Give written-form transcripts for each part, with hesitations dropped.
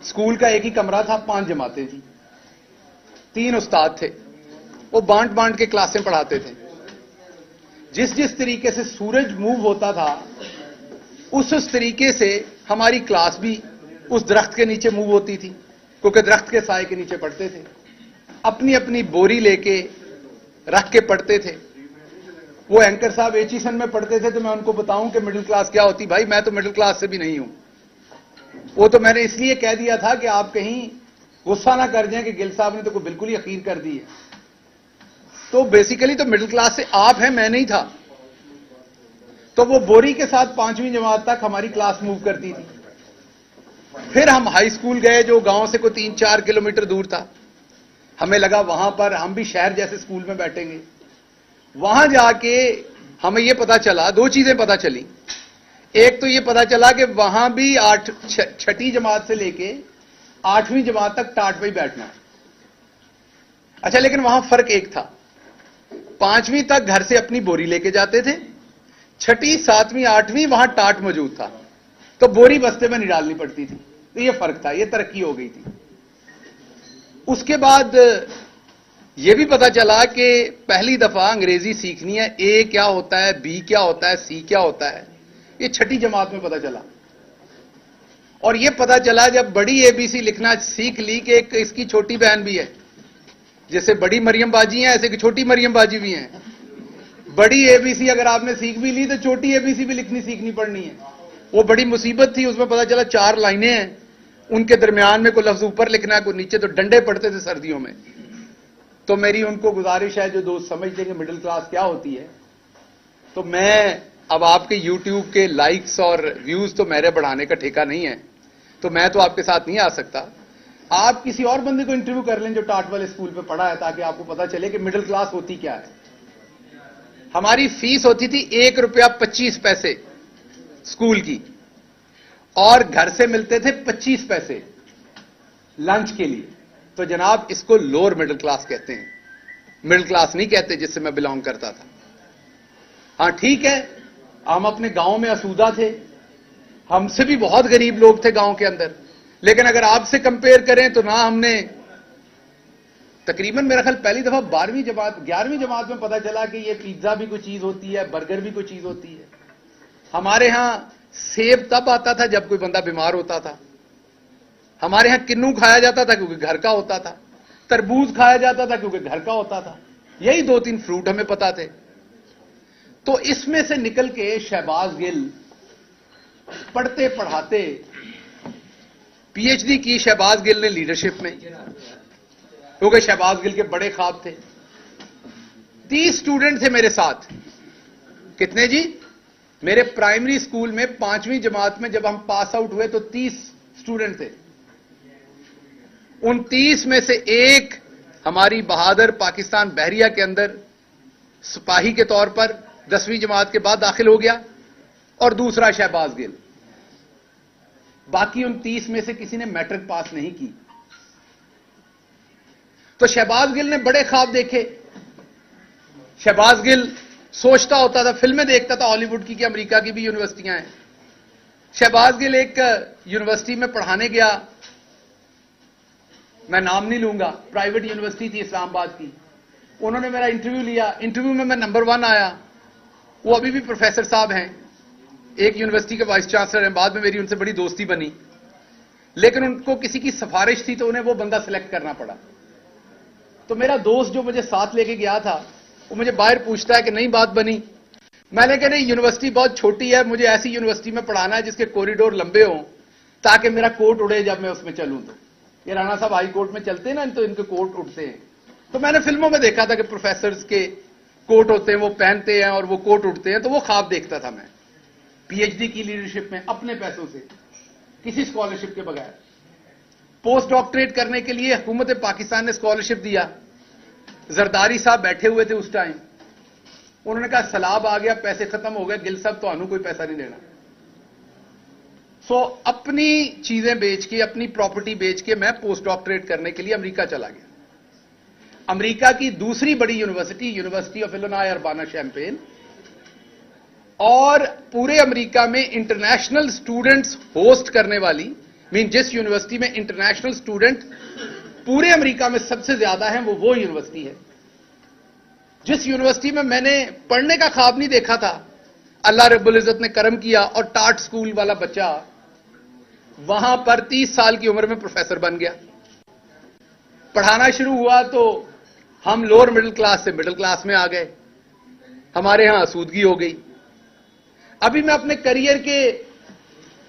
School का एक ही कमरा था, 5 जमातें थी, 3 उस्ताद थे, वो बांट बांट के क्लासें पढ़ाते थे। जिस जिस तरीके से सूरज मूव होता था उस तरीके से हमारी क्लास भी उस दरख्त के नीचे मूव होती थी, क्योंकि दरख्त के साए के नीचे पढ़ते थे। अपनी अपनी बोरी लेके रख के पढ़ते थे। वो एंकर साहब एचीसन में पढ़ते थे, तो मैं उनको बताऊं कि मिडिल क्लास क्या होती, भाई मैं तो मिडिल क्लास से भी नहीं हूं। वो तो मैंने इसलिए कह दिया था कि आप कहीं गुस्सा ना कर जाएं कि गिल साहब ने तो बिल्कुल ही अखीर कर दी है। तो बेसिकली तो मिडिल क्लास से आप हैं, मैं नहीं था। तो वो बोरी के साथ 5वीं जमात तक हमारी क्लास मूव करती थी। फिर हम हाई स्कूल गए, जो गांव से कोई 3-4 किलोमीटर दूर था। हमें लगा वहां पर हम भी शहर जैसे स्कूल में बैठेंगे। वहां जाके हमें यह पता चला, 2 चीजें पता चली। एक तो यह पता चला कि वहां भी 6ठी जमात से लेके 8वीं जमात तक टाट पे ही बैठना है। अच्छा, लेकिन वहां फर्क एक था, 5वीं तक घर से अपनी बोरी लेके जाते थे, 6ठी 7वीं 8वीं वहां टाट मौजूद था, तो बोरी बस्ते में नहीं डालनी पड़ती थी। तो यह फर्क था, यह तरक्की हो गई थी। उसके बाद यह भी पता चला कि पहली दफा अंग्रेजी सीखनी है, ए क्या होता है, बी क्या होता है, सी क्या होता है, यह 6ठी जमात में पता चला। और यह पता चला जब बड़ी एबीसी लिखना सीख ली कि एक इसकी छोटी बहन भी है। जैसे बड़ी मरियम बाजी है, ऐसे कि छोटी मरियम बाजी भी है। बड़ी एबीसी अगर आपने सीख भी ली तो छोटी एबीसी भी लिखनी सीखनी पड़नी है। वो बड़ी मुसीबत थी। उसमें पता चला 4 लाइनें हैं, उनके दरमियान में कोई लफ्ज ऊपर लिखना है, कोई नीचे, तो डंडे पड़ते थे सर्दियों में। तो मेरी उनको गुजारिश है, जो दोस्त समझते हैं कि मिडिल क्लास क्या होती है, तो मैं अब आपके यूट्यूब के लाइक्स और व्यूज तो मेरे बढ़ाने का ठेका नहीं है, तो मैं तो आपके साथ नहीं आ सकता। आप किसी और बंदे को इंटरव्यू कर लें जो टाट वाले स्कूल पे पढ़ा है, ताकि आपको पता चले कि मिडिल क्लास होती क्या है। हमारी फीस होती थी 1 रुपया 25 पैसे स्कूल की, और घर से मिलते थे 25 पैसे लंच के लिए। तो जनाब इसको लोअर मिडिल क्लास कहते हैं, मिडिल क्लास नहीं कहते जिससे मैं बिलोंग करता था। हां ठीक है, हम अपने गांव में असूदा थे, हमसे भी बहुत गरीब लोग थे गांव के अंदर, लेकिन अगर आपसे कंपेयर करें तो ना हमने तकरीबन मेरा ख्याल पहली दफा 11वीं जमात में पता चला कि ये पिज्जा भी कोई चीज होती है, बर्गर भी कोई चीज होती है। हमारे यहां सेब तब आता था जब कोई बंदा बीमार होता था। हमारे यहां किन्नू खाया जाता था क्योंकि घर का होता था, तरबूज खाया जाता था क्योंकि घर का होता था। यही 2-3 फ्रूट हमें पता थे। तो इसमें से निकल के शहबाज गिल पढ़ते पढ़ाते पीएचडी की शहबाज गिल ने लीडरशिप में, क्योंकि शहबाज गिल के बड़े ख्वाब थे। 30 स्टूडेंट थे मेरे साथ। कितने जी? मेरे प्राइमरी स्कूल में 5वीं जमात में जब हम पास आउट हुए तो 30 स्टूडेंट थे। उन 30 में से एक हमारी बहादुर पाकिस्तान बहरिया के अंदर सिपाही के तौर पर 10वीं जमात के बाद दाखिल हो गया, और दूसरा शहबाज गिल। बाकी उन 30 में से किसी ने मैट्रिक पास नहीं की। तो शहबाज गिल ने बड़े ख्वाब देखे। शहबाज गिल सोचता होता था, फिल्में देखता था हॉलीवुड की कि अमेरिका की भी यूनिवर्सिटियां हैं। शहबाज गिल एक यूनिवर्सिटी में पढ़ाने गया, मैं नाम नहीं लूंगा, प्राइवेट यूनिवर्सिटी थी इस्लामाबाद की। उन्होंने मेरा इंटरव्यू लिया, इंटरव्यू में मैं नंबर 1 आया। वो अभी भी प्रोफेसर साहब हैं, एक यूनिवर्सिटी के वाइस चांसलर हैं। बाद में मेरी उनसे बड़ी दोस्ती बनी, लेकिन उनको किसी की सिफारिश थी तो उन्हें वो बंदा सिलेक्ट करना पड़ा। तो मेरा दोस्त जो मुझे साथ लेके गया था, वो मुझे बाहर पूछता है कि नहीं बात बनी। मैंने कहा नहीं, यूनिवर्सिटी बहुत छोटी है, मुझे ऐसी यूनिवर्सिटी में पढ़ाना है जिसके कॉरिडोर लंबे हों ताकि मेरा कोट उड़े जब मैं उसमें चलूं। तो ये राणा साहब हाई कोर्ट में चलते हैं ना, तो इनके कोट उड़ते हैं। तो मैंने फिल्मों में देखा था कि प्रोफेसर्स के कोट होते हैं, वो पहनते हैं और वो कोट उड़ते हैं। तो वो ख्वाब देखता था मैं पीएचडी की लीडरशिप में, अपने पैसों से, किसी स्कॉलरशिप के बगैर। पोस्ट डॉक्टरेट करने के लिए हुकूमत पाकिस्तान ने स्कॉलरशिप दिया। जरदारी साहब बैठे हुए थे उस टाइम। उन्होंने कहा सलाब आ गया, पैसे खत्म हो गए, गिल साहब तो कोई पैसा नहीं देना। सो अपनी चीजें बेच के, अपनी प्रॉपर्टी बेच के मैं पोस्ट डॉक्टरेट करने के लिए अमेरिका चला गया। अमेरिका की दूसरी बड़ी university, university of Illinois Urbana champagne, और पूरे अमेरिका में इंटरनेशनल स्टूडेंट्स होस्ट करने वाली मीन जिस यूनिवर्सिटी में इंटरनेशनल स्टूडेंट पूरे अमेरिका में सबसे ज्यादा है वो यूनिवर्सिटी है। जिस यूनिवर्सिटी में मैंने पढ़ने का ख्वाब नहीं देखा था, अल्लाह रब्बुल इज्जत ने करम किया और टाट स्कूल वाला बच्चा वहां पर 30 साल की उम्र में प्रोफेसर बन गया। पढ़ाना शुरू हुआ तो हम लोअर मिडिल क्लास से मिडिल क्लास में आ गए, हमारे यहां आसूदगी हो गई। अभी मैं अपने करियर के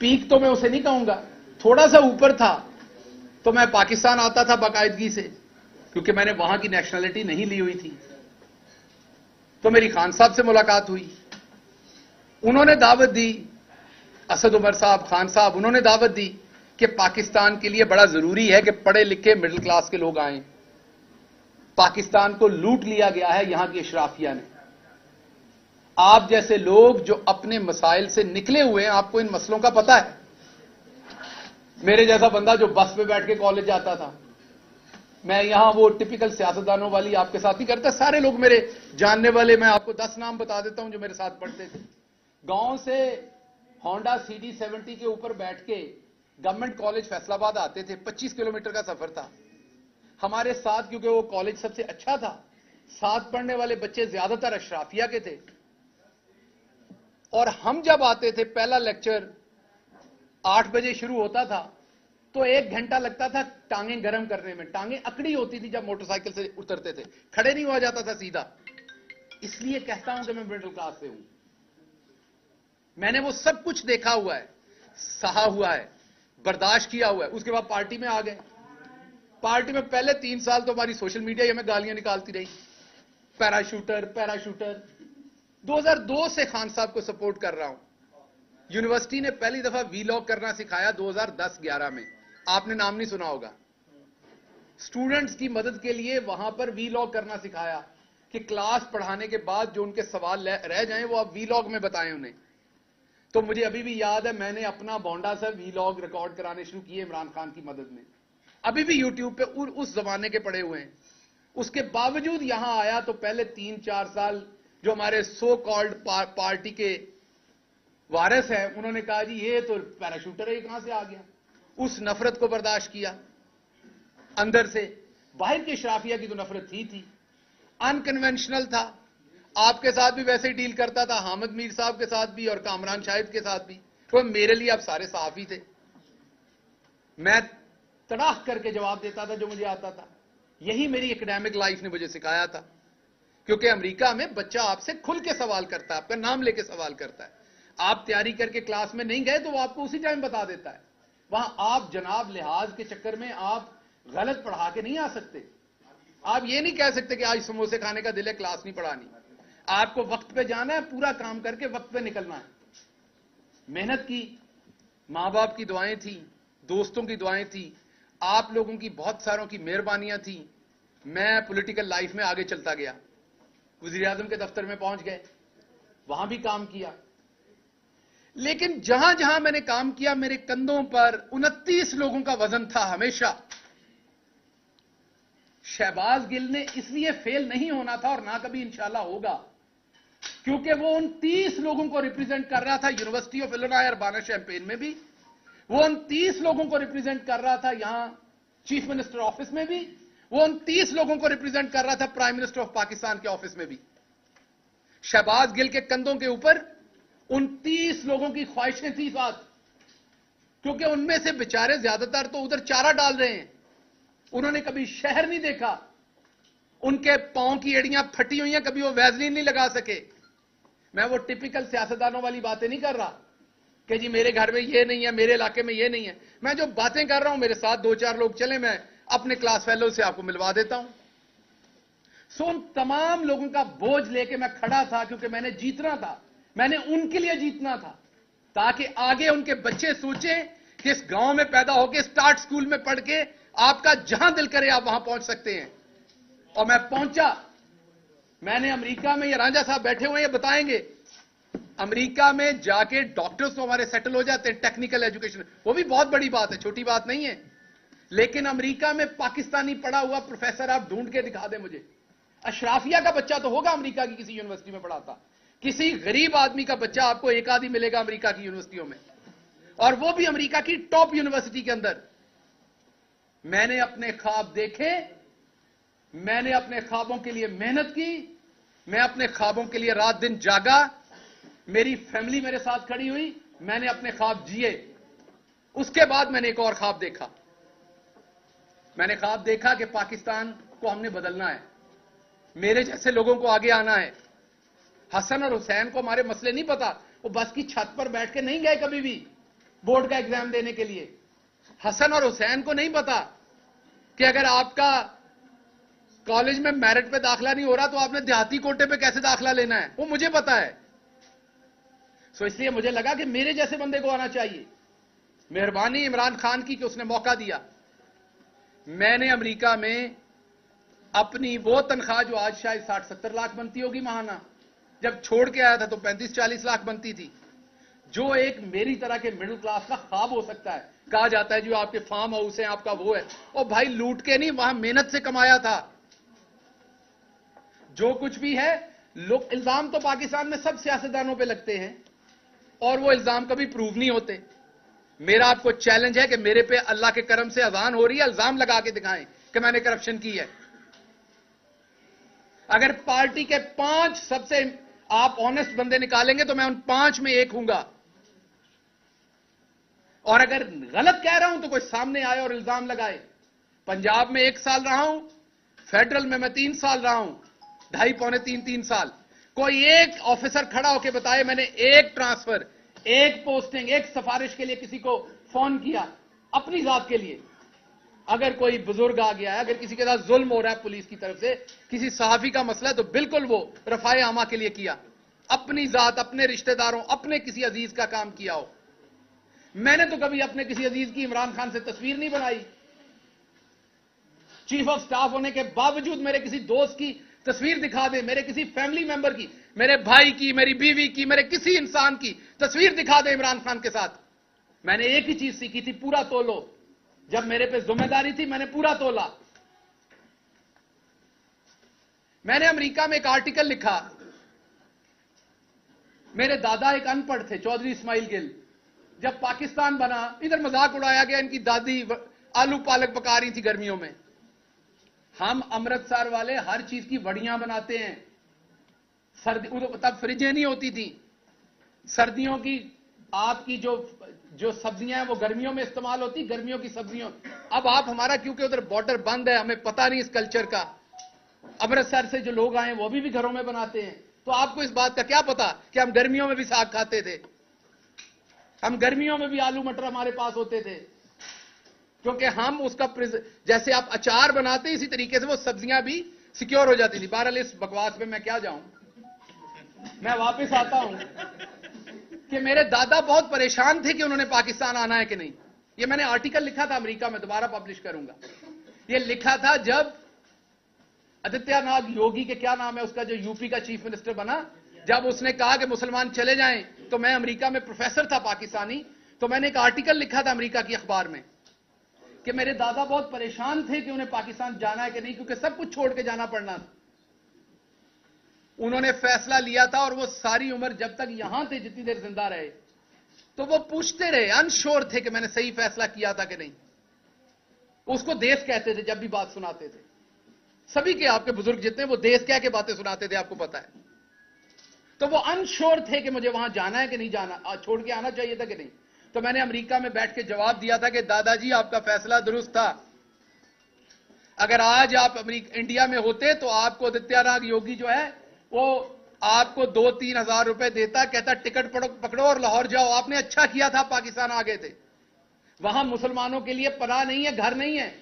पीक तो मैं उसे नहीं कहूंगा, थोड़ा सा ऊपर था तो मैं पाकिस्तान आता था बाकायदगी से, क्योंकि मैंने वहां की नेशनलिटी नहीं ली हुई थी। तो मेरी खान साहब से मुलाकात हुई, उन्होंने दावत दी, असद उमर साहब, खान साहब, उन्होंने दावत दी कि पाकिस्तान के लिए बड़ा जरूरी है कि पढ़े लिखे मिडिल क्लास के लोग आएं। पाकिस्तान को लूट लिया गया है यहां की अशराफिया ने। आप जैसे लोग जो अपने मसाइल से निकले हुए हैं, आपको इन मसलों का पता है। मेरे जैसा बंदा जो बस पे बैठ के कॉलेज जाता था, मैं यहां वो टिपिकल सियासतदानों वाली आपके साथ नहीं करता। सारे लोग मेरे जानने वाले, मैं आपको 10 नाम बता देता हूं जो मेरे साथ पढ़ते थे। गांव से होंडा CD70 के ऊपर बैठ के गवर्नमेंट कॉलेज फैसलाबाद आते थे, 25 किलोमीटर का सफर था। हमारे साथ, क्योंकि वो कॉलेज सबसे अच्छा था, साथ पढ़ने वाले बच्चे ज्यादातर अशराफिया के थे। और हम जब आते थे, पहला लेक्चर 8 बजे शुरू होता था तो 1 घंटा लगता था टांगें गर्म करने में। टांगें अकड़ी होती थी जब मोटरसाइकिल से उतरते थे, खड़े नहीं हुआ जाता था सीधा। इसलिए कहता हूं कि मैं मिडिल क्लास से हूं। मैंने वो सब कुछ देखा हुआ है, सहा हुआ है, बर्दाश्त किया हुआ है। उसके बाद पार्टी में आ गए। पार्टी में पहले 3 साल तो हमारी सोशल मीडिया ही हमें गालियां निकालती रही, पैराशूटर पैराशूटर। 2002 से खान साहब को सपोर्ट कर रहा हूं। यूनिवर्सिटी ने पहली दफा वीलॉग करना सिखाया 2010-11 में, आपने नाम नहीं सुना होगा। स्टूडेंट्स की मदद के लिए वहां पर वीलॉग करना सिखाया कि क्लास पढ़ाने के बाद जो उनके सवाल रह जाएं वो आप वीलॉग में बताएं उन्हें। तो मुझे अभी भी याद है, मैंने अपना बोंडा से वीलॉग रिकॉर्ड कराने शुरू किए इमरान खान की मदद में। अभी भी यूट्यूब पे उस जमाने के पड़े हुए हैं। उसके बावजूद यहां आया तो पहले 3-4 साल जो हमारे सो कॉल्ड पार्टी के वारिस हैं, उन्होंने कहा जी ये तो पैराशूटर है, ये कहां से आ गया। उस नफरत को बर्दाश्त किया अंदर से। बाहर की शराफिया की तो नफरत थी। अनकन्वेंशनल था, आपके साथ भी वैसे ही डील करता था, हामिद मीर साहब के साथ भी और कामरान शाहिद के साथ भी। तो मेरे लिए आप सारे सहाफी थे, मैं तड़ाक करके जवाब देता था जो मुझे आता था। यही मेरी एकेडमिक लाइफ ने मुझे सिखाया था, क्योंकि अमेरिका में बच्चा आपसे खुल के सवाल करता है, आपका नाम लेके सवाल करता है। आप तैयारी करके क्लास में नहीं गए तो वो आपको उसी टाइम बता देता है। वहां आप जनाब लिहाज के चक्कर में आप गलत पढ़ा के नहीं आ सकते। आप ये नहीं कह सकते कि आज समोसे खाने का दिल है, क्लास नहीं पढ़ानी। आपको वक्त पे जाना है, पूरा काम करके वक्त पे निकलना है। मेहनत की, मां बाप की दुआएं थी, दोस्तों की दुआएं थी, आप लोगों की बहुत सारों की मेहरबानियां थी। मैं पॉलिटिकल लाइफ में आगे चलता गया, वजीर आजम के दफ्तर में पहुंच गए, वहां भी काम किया। लेकिन जहां जहां मैंने काम किया, मेरे कंधों पर 29 लोगों का वजन था हमेशा। शहबाज गिल ने इसलिए फेल नहीं होना था और ना कभी इंशाल्लाह होगा, क्योंकि वो उन 30 लोगों को रिप्रेजेंट कर रहा था university of Illinois Urbana champagne में भी, वो उन 30 लोगों को रिप्रेजेंट कर रहा था यहां चीफ मिनिस्टर ऑफिस में भी, वो उन 30 लोगों को रिप्रेजेंट कर रहा था प्राइम मिनिस्टर ऑफ पाकिस्तान के ऑफिस में भी। शहबाज गिल के कंधों के ऊपर 29 लोगों की ख्वाहिशें थी साथ, क्योंकि उनमें से बेचारे ज्यादातर तो उधर चारा डाल रहे हैं, उन्होंने कभी शहर नहीं देखा, उनके पांव की एड़ियां फटी हुई हैं, कभी वो वैजलीन नहीं लगा सके। मैं वो टिपिकल सियासतदानों वाली बातें नहीं कर रहा कि जी मेरे घर में ये नहीं है, मेरे इलाके में ये नहीं है। मैं जो बातें कर रहा हूं, मेरे साथ 2-4 लोग चले, मैं अपने क्लास फेलो से आपको मिलवा देता हूं। सो उन तमाम लोगों का बोझ लेके मैं खड़ा था, क्योंकि मैंने जीतना था, मैंने उनके लिए जीतना था, ताकि आगे उनके बच्चे सोचें कि इस गांव में पैदा होकर स्टार्ट स्कूल में पढ़ के आपका जहां दिल करे आप वहां पहुंच सकते हैं। और मैं पहुंचा। मैंने अमेरिका में, ये रांझा साहब बैठे हुए ये बताएंगे, अमेरिका में जाके डॉक्टर्स तो हमारे सेटल हो जाते हैं, टेक्निकल एजुकेशन, वो भी बहुत बड़ी बात है, छोटी बात नहीं है। लेकिन अमेरिका में पाकिस्तानी पढ़ा हुआ प्रोफेसर आप ढूंढ के दिखा दे मुझे। अशराफिया का बच्चा तो होगा अमेरिका की किसी यूनिवर्सिटी में पढ़ाता, किसी गरीब आदमी का बच्चा आपको एक आधी मिलेगा अमेरिका की यूनिवर्सिटियों में। और वो भी अमेरिका की टॉप यूनिवर्सिटी के अंदर। मैंने अपने ख्वाब देखे, मैंने अपने ख्वाबों के लिए मेहनत की, मैं अपने ख्वाबों के लिए रात दिन जागा, मेरी फैमिली मेरे साथ खड़ी हुई, मैंने अपने ख्वाब जिए। उसके बाद मैंने एक और ख्वाब देखा। मैंने ख्वाब देखा कि पाकिस्तान को हमने बदलना है, मेरे जैसे लोगों को आगे आना है। हसन और हुसैन को हमारे मसले नहीं पता, वो बस की छत पर बैठ के नहीं गए कभी भी बोर्ड का एग्जाम देने के लिए। हसन और हुसैन को नहीं पता कि अगर आपका कॉलेज में मेरिट पे दाखिला नहीं हो रहा तो आपने देहाती कोटे पे कैसे दाखिला लेना है, वो मुझे पता है। सो इसलिए मुझे लगा कि मेरे जैसे बंदे को आना चाहिए। मेहरबानी इमरान खान की कि उसने मौका दिया। मैंने अमेरिका में अपनी वो तनख्वाह जो आज शायद 60-70 लाख बनती होगी महाना, जब छोड़ के आया था तो 35-40 लाख बनती थी, जो एक मेरी तरह के मिडिल क्लास का ख्वाब हो सकता है। कहा जाता है जो आपके फार्म हाउस है आपका वो है, और भाई लूट के नहीं, वहां मेहनत से कमाया था। जो कुछ भी है, लोग इल्जाम तो पाकिस्तान में सब सियासतदानों पे लगते हैं और वो इल्जाम कभी प्रूव नहीं होते। मेरा आपको चैलेंज है कि मेरे पे अल्लाह के करम से अजान हो रही है, इल्जाम लगा के दिखाएं कि मैंने करप्शन की है। अगर पार्टी के 5 सबसे आप ऑनेस्ट बंदे निकालेंगे तो मैं उन 5 में एक हूंगा, और अगर गलत कह रहा हूं तो कोई सामने आए और इल्जाम लगाए। पंजाब में 1 साल रहा हूं, फेडरल में मैं 3 साल रहा हूं, 2.5-3 साल। कोई एक ऑफिसर खड़ा होकर बताए मैंने एक ट्रांसफर, एक पोस्टिंग, एक सिफारिश के लिए किसी को फोन किया अपनी जात के लिए। अगर कोई बुजुर्ग आ गया है, अगर किसी के साथ जुल्म हो रहा है पुलिस की तरफ से, किसी सहाफी का मसला है, तो बिल्कुल वो रफाए आमा के लिए किया, अपनी जात, अपने रिश्तेदारों, अपने किसी अजीज का काम किया हो। मैंने तो कभी अपने किसी अजीज की इमरान खान से तस्वीर नहीं बनाई। चीफ ऑफ स्टाफ होने के बावजूद मेरे किसी दोस्त की तस्वीर दिखा दे, मेरे किसी फैमिली मेंबर की, मेरे भाई की, मेरी बीवी की, मेरे किसी इंसान की तस्वीर दिखा दे इमरान खान के साथ, मैंने एक ही चीज सीखी थी, पूरा तोलो। जब मेरे पे जिम्मेदारी थी मैंने पूरा तोला। मैंने अमेरिका में एक आर्टिकल लिखा। मेरे दादा एक अनपढ़ थे, चौधरी इस्माइल गिल। जब पाकिस्तान बना, इधर मजाक उड़ाया गया इनकी दादी आलू पालक पका रही थी गर्मियों में। हम अमृतसर वाले हर चीज की वड़ियां बनाते हैं। सर्दी तब फ्रिजें नहीं होती थी, सर्दियों की आपकी जो सब्जियां हैं वो गर्मियों में इस्तेमाल होती, गर्मियों की सब्जियों। अब आप हमारा क्योंकि उधर बॉर्डर बंद है, हमें पता नहीं इस कल्चर का। अमृतसर से जो लोग आए वो भी घरों में बनाते हैं, तो आपको इस बात का क्या पता कि हम गर्मियों में भी साग खाते थे, हम गर्मियों में भी आलू मटर हमारे पास होते थे, क्योंकि हम उसका जैसे आप अचार बनाते इसी तरीके से वो सब्जियां भी सिक्योर हो जाती थी। बहरहाल इस बकवास में मैं क्या जाऊं, मैं वापस आता हूं कि मेरे दादा बहुत परेशान थे कि उन्होंने पाकिस्तान आना है कि नहीं। ये मैंने आर्टिकल लिखा था अमेरिका में, दोबारा पब्लिश करूंगा। ये लिखा था जब आदित्यनाथ योगी के क्या नाम है उसका, जो यूपी का चीफ मिनिस्टर बना, जब उसने कहा कि मुसलमान चले जाएं, तो मैं अमेरिका में प्रोफेसर था पाकिस्तानी, तो मैंने एक आर्टिकल लिखा था अमेरिका की अखबार में कि मेरे दादा बहुत परेशान थे कि उन्हें पाकिस्तान जाना है कि नहीं, क्योंकि सब कुछ छोड़ के जाना पड़ना था। उन्होंने फैसला लिया था और वो सारी उम्र जब तक यहां थे, जितनी देर जिंदा रहे, तो वो पूछते रहे, अनश्योर थे कि मैंने सही फैसला किया था कि नहीं। उसको देश कहते थे जब भी बात सुनाते थे। सभी के आपके बुजुर्ग जितने, वो देश कह के बातें सुनाते थे, आपको पता है। तो वो अनश्योर थे कि मुझे वहां जाना है कि नहीं जाना, छोड़ के आना चाहिए था कि नहीं। तो मैंने अमेरिका में बैठ के जवाब दिया था कि दादाजी आपका फैसला दुरुस्त था। अगर आज आप इंडिया में होते तो आपको आदित्यनाथ योगी जो है वो आपको 2-3 हजार रुपए देता, कहता टिकट पकड़ो और लाहौर जाओ। आपने अच्छा किया था, पाकिस्तान आ गए थे। वहां मुसलमानों के लिए पनाह नहीं है, घर नहीं है।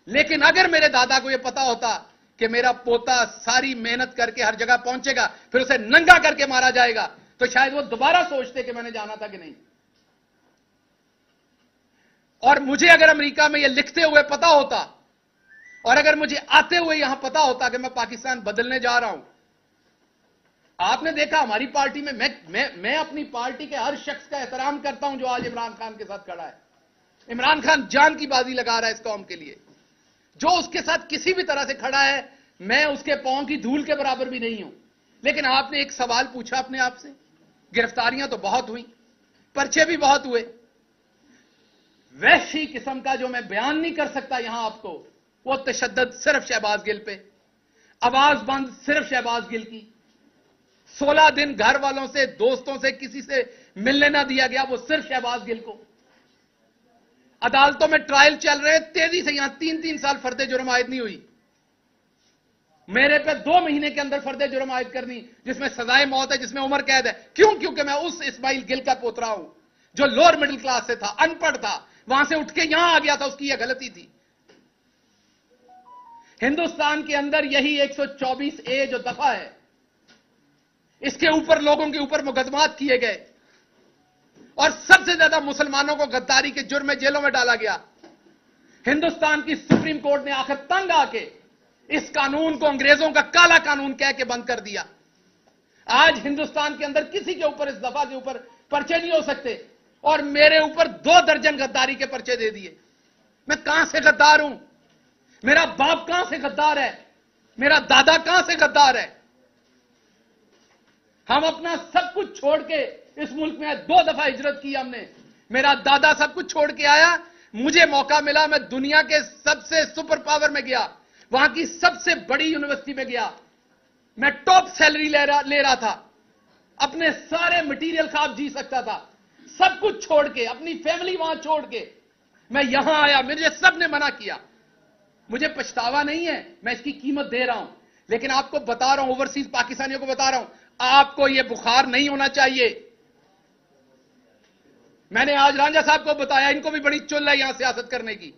लेकिन अगर मेरे दादा को यह पता होता कि मेरा पोता सारी मेहनत करके हर जगह पहुंचेगा, फिर उसे नंगा करके मारा जाएगा, तो शायद वो दोबारा सोचते कि मैंने जाना था कि नहीं। और मुझे अगर अमेरिका में यह लिखते हुए पता होता, और अगर मुझे आते हुए यहां पता होता कि मैं पाकिस्तान बदलने जा रहा हूं। आपने देखा हमारी पार्टी में, मैं अपनी पार्टी के हर शख्स का एहतराम करता हूं जो आज इमरान खान के साथ खड़ा है। इमरान खान जान की बाजी लगा रहा है इस कौम के लिए। जो उसके साथ किसी भी तरह से खड़ा है, मैं उसके पांव की धूल के बराबर भी नहीं हूं। लेकिन आपने एक सवाल पूछा अपने आप से, गिरफ्तारियां तो बहुत हुई, पर्चे भी बहुत हुए, वैसी किस्म का जो मैं बयान नहीं कर सकता यहां आपको, वो तशद्दुद सिर्फ शहबाज गिल पे, आवाज बंद सिर्फ शहबाज गिल की, 16 दिन घर वालों से, दोस्तों से, किसी से मिलने ना दिया गया, वो सिर्फ शहबाज गिल को। अदालतों में ट्रायल चल रहे, तेजी से यहां 3-3 साल फर्दे जुर्म आयद नहीं हुई। मेरे पे 2 महीने के अंदर फर्दे जुर्म आयद करनी, जिसमें सजाए मौत है, जिसमें उम्र कैद है। क्यों? क्योंकि मैं उस इस्माइल गिल का पोतरा हूं जो लोअर मिडिल क्लास से था, अनपढ़ था, वहां से उठ के यहां आ गया था। उसकी यह गलती थी। हिंदुस्तान के अंदर यही 124A जो दफा है, इसके ऊपर लोगों के ऊपर मुकदमात किए गए और सबसे ज्यादा मुसलमानों को गद्दारी के जुर्म में जेलों में डाला गया। हिंदुस्तान की सुप्रीम कोर्ट ने आखिर तंग आके इस कानून को अंग्रेजों का काला कानून कह के बंद कर दिया। आज हिंदुस्तान के अंदर किसी के ऊपर, इस दफा के ऊपर पर्चे नहीं हो सकते, और मेरे ऊपर 2 दर्जन गद्दारी के पर्चे दे दिए। मैं कहां से गद्दार हूं? मेरा बाप कहां से गद्दार है? मेरा दादा कहां से गद्दार है? हम अपना सब कुछ छोड़ के इस मुल्क में 2 दफा हिजरत की हमने। मेरा दादा सब कुछ छोड़ के आया, मुझे मौका मिला, मैं दुनिया के सबसे सुपर पावर में गया, वहां की सबसे बड़ी यूनिवर्सिटी में गया, मैं टॉप सैलरी ले रहा था, अपने सारे मटेरियल साहब जी सकता था, सब कुछ छोड़ के, अपनी फैमिली वहां छोड़ के मैं यहां आया। मुझे सबने मना किया, मुझे पछतावा नहीं है, मैं इसकी कीमत दे रहा हूं। लेकिन आपको बता रहा हूं, ओवरसीज पाकिस्तानियों को बता रहा हूं, आपको यह बुखार नहीं होना चाहिए। मैंने आज रांझा साहब को बताया, इनको भी बड़ी चुल है यहां सियासत करने की।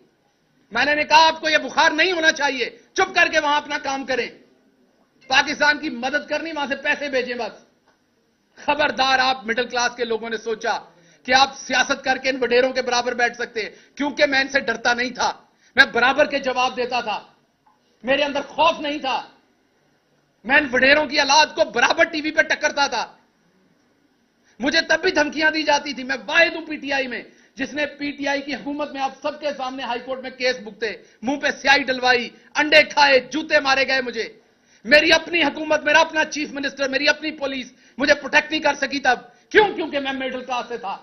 मैंने कहा आपको यह बुखार नहीं होना चाहिए, चुप करके वहां अपना काम करें, पाकिस्तान की मदद करनी, वहां से पैसे भेजें बस। खबरदार, आप मिडिल क्लास के लोगों ने सोचा कि आप सियासत करके इन वडेरों के बराबर बैठ सकते हैं। क्योंकि मैं इनसे डरता नहीं था, मैं बराबर के जवाब देता था, मेरे अंदर खौफ नहीं था। मैं इन वडेरों की औलाद को बराबर टीवी पे टक्करता था। मुझे तब भी धमकियां दी जाती थी। मैं वाहिद हूं पीटीआई में जिसने पीटीआई की हुकूमत में आप सबके सामने हाईकोर्ट में केस भुगते, मुंह पे स्याही डलवाई, अंडे खाए, जूते मारे गए मुझे। मेरी अपनी हुकूमत, मेरा अपना चीफ मिनिस्टर, मेरी अपनी पुलिस मुझे प्रोटेक्ट नहीं कर सकी तब। क्यों? क्योंकि मैं मिडिल क्लास से था।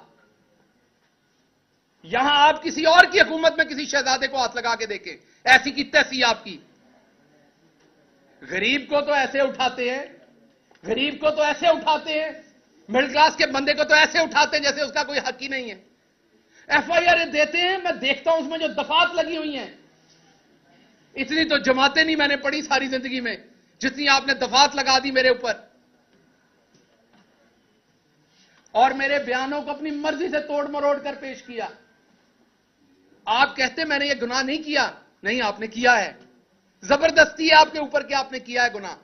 यहां आप किसी और की हुकूमत में किसी शहजादे को हाथ लगा के देखें, ऐसी की तैसी आपकी। गरीब को तो ऐसे उठाते हैं, गरीब को तो ऐसे उठाते हैं, मिडिल क्लास के बंदे को तो ऐसे उठाते हैं जैसे उसका कोई हक ही नहीं है। एफआईआर देते हैं, मैं देखता हूं उसमें जो दफात लगी हुई हैं, इतनी तो जमातें नहीं मैंने पढ़ी सारी जिंदगी में जितनी आपने दफात लगा दी मेरे ऊपर, और मेरे बयानों को अपनी मर्जी से तोड़ मरोड़ कर पेश किया। आप कहते मैंने ये गुनाह नहीं किया, नहीं आपने किया है, जबरदस्ती है आपके ऊपर कि आपने किया है गुनाह।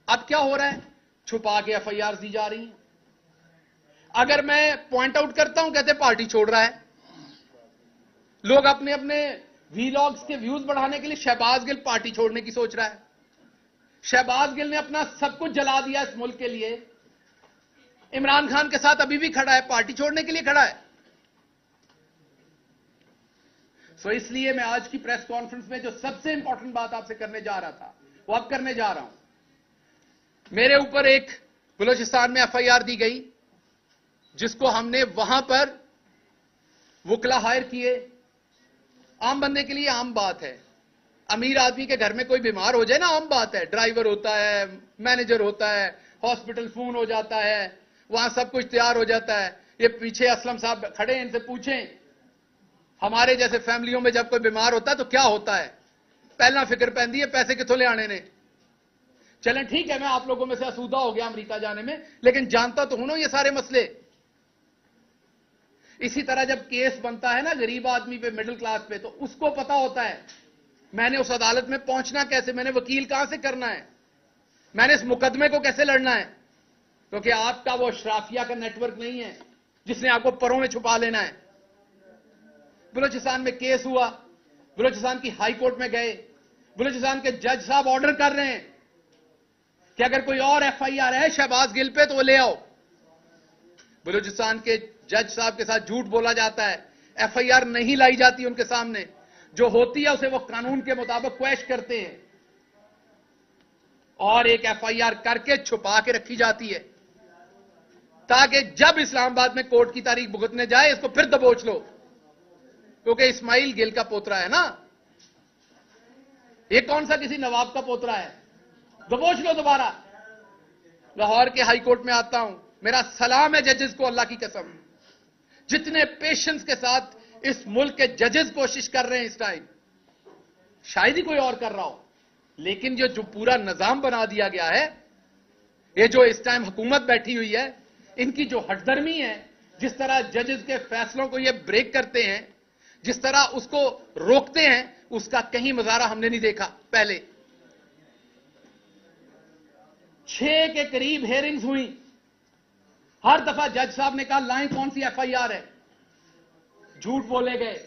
अब क्या हो रहा है? छुपा के एफआईआर दी जा रही है। अगर मैं पॉइंट आउट करता हूं, कहते पार्टी छोड़ रहा है। लोग अपने अपने वीलॉग्स के व्यूज बढ़ाने के लिए शहबाज गिल पार्टी छोड़ने की सोच रहा है। शहबाज गिल ने अपना सब कुछ जला दिया इस मुल्क के लिए, इमरान खान के साथ अभी भी खड़ा है, पार्टी छोड़ने के लिए खड़ा है। सो इसलिए मैं आज की प्रेस कॉन्फ्रेंस में जो सबसे इंपॉर्टेंट बात आपसे करने जा रहा था वो अब करने जा रहा हूं। मेरे ऊपर एक बलूचिस्तान में एफआईआर दी गई, जिसको हमने वहां पर वकला हायर किए। आम बंदे के लिए आम बात है, अमीर आदमी के घर में कोई बीमार हो जाए ना, आम बात है, ड्राइवर होता है, मैनेजर होता है, हॉस्पिटल फोन हो जाता है, वहां सब कुछ तैयार हो जाता है। ये पीछे असलम साहब खड़े हैं, इनसे पूछें हमारे जैसे फैमिलियों में जब कोई बीमार होता है तो क्या होता है, पहला फिक्र पैंदी है पैसे कितों ले आने ने। चलें ठीक है, मैं आप लोगों में से आसूदा हो गया अमेरिका जाने में, लेकिन जानता तो हूं ना ये सारे मसले। इसी तरह जब केस बनता है ना गरीब आदमी पे, मिडिल क्लास पे, तो उसको पता होता है मैंने उस अदालत में पहुंचना कैसे, मैंने वकील कहां से करना है, मैंने इस मुकदमे को कैसे लड़ना है। क्योंकि आपका वो अशराफिया का नेटवर्क नहीं है जिसने आपको परों में छुपा लेना है। बलूचिस्तान में केस हुआ, बलूचिस्तान की हाई कोर्ट में गए, बलूचिस्तान के जज साहब ऑर्डर कर रहे हैं कि अगर कोई और एफआईआर है शहबाज गिल पे तो वो ले आओ। बलूचिस्तान के जज साहब के साथ झूठ बोला जाता है, एफआईआर नहीं लाई जाती उनके सामने, जो होती है उसे वो कानून के मुताबिक क्वैश करते हैं और एक एफआईआर करके छुपा के रखी जाती है ताकि जब इस्लामाबाद में कोर्ट की तारीख भुगतने जाए इसको फिर दबोच लो। क्योंकि इस्माइल गिल का पोतरा है ना, ये कौन सा किसी नवाब का पोतरा है? दबोच लो दोबारा। लाहौर के हाई कोर्ट में आता हूं, मेरा सलाम है जजेस को, अल्लाह की कसम, जितने पेशेंस के साथ इस मुल्क के जजेस कोशिश कर रहे हैं इस टाइम, शायद ही कोई और कर रहा हो। लेकिन जो पूरा निजाम बना दिया गया है, ये जो इस टाइम हुकूमत बैठी हुई है, इनकी जो हटदर्मी है, जिस तरह जजेस के फैसलों को ये ब्रेक करते हैं, जिस तरह उसको रोकते हैं, उसका कहीं मुजाहरा हमने नहीं देखा पहले। 6 के करीब हेयरिंग्स हुई, हर दफा जज साहब ने कहा लाएं कौन सी एफआईआर है, झूठ बोले गए,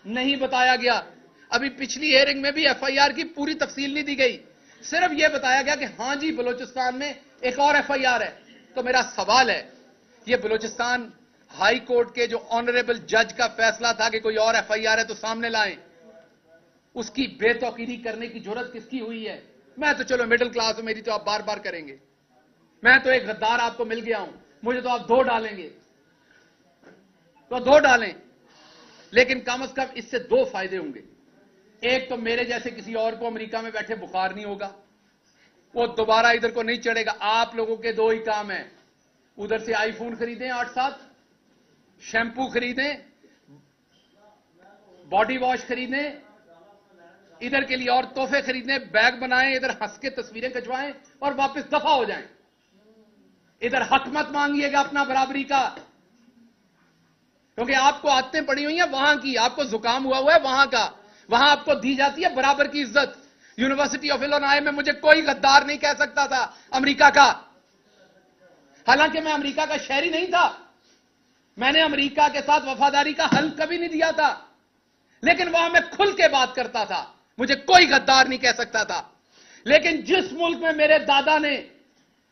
नहीं बताया गया। अभी पिछली हियरिंग में भी एफआईआर की पूरी तफसील नहीं दी गई, सिर्फ यह बताया गया कि हां जी बलूचिस्तान में एक और एफआईआर है। तो मेरा सवाल है, यह बलूचिस्तान हाई कोर्ट के जो ऑनरेबल जज का फैसला था कि कोई और एफआईआर है तो सामने लाएं, उसकी बेतौकीरी करने की जरूरत किसकी हुई है? मैं तो चलो मिडिल क्लास हूं, मेरी तो आप बार बार करेंगे, मैं तो एक गद्दार आपको मिल गया हूं, मुझे तो आप 2 डालेंगे तो 2 डालें, लेकिन कम से कम इससे 2 फायदे होंगे। एक तो मेरे जैसे किसी और को अमेरिका में बैठे बुखार नहीं होगा, वो दोबारा इधर को नहीं चढ़ेगा। आप लोगों के 2 ही काम है, उधर से आईफोन खरीदें 8-7, शैम्पू खरीदें, बॉडी वॉश खरीदें, इधर के लिए और तोहफे खरीदने, बैग बनाएं, इधर हंस के तस्वीरें खिंचवाएं और वापस दफा हो जाएं। इधर हक मत मांगिएगा अपना बराबरी का, क्योंकि आपको आदतें पड़ी हुई हैं वहां की, आपको जुकाम हुआ है वहां का, वहां आपको दी जाती है बराबर की इज्जत। यूनिवर्सिटी ऑफ इलिनॉय में मुझे कोई गद्दार नहीं कह सकता था अमेरिका का, हालांकि मैं अमेरिका का शहरी नहीं था, मैंने अमेरिका के साथ वफादारी का हल कभी नहीं दिया था, लेकिन वहां मैं खुल के बात करता था, मुझे कोई गद्दार नहीं कह सकता था। लेकिन जिस मुल्क में मेरे दादा ने